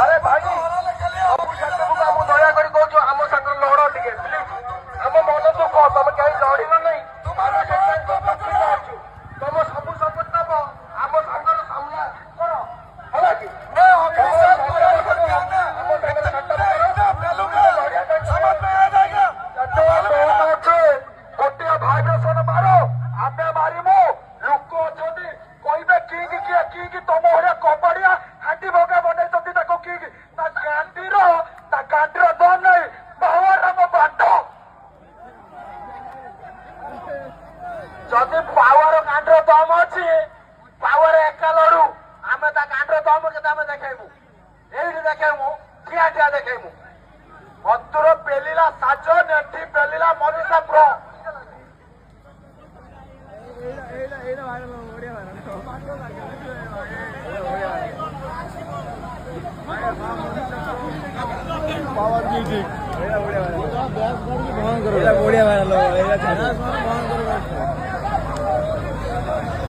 अरे भाई सब क्षेत्र को आम दया कर कहूँ आम सागर लड़ टे प्लीज आम मन दुख तुम कहीं लड़िल नहीं तुम सब सपोर्ट दब आम सागर सामना कर है कि गोटे भाइब्रेसन मार आम मारमु लोक अच्छे कहबे कि तुम भाया कबाड़िया हाटी भगा बनई कि गांडीर दम नहीं पावर आम बांट जदि पावर गांडीर दम अच्छी पावर एका लड़ू आम गांडीर दम के देखू ये देखू ठिया ठिया देखू मधुर पेलिला साज नेठी पेलिला मनीषा प्रो पावर म्यूजिक बढ़िया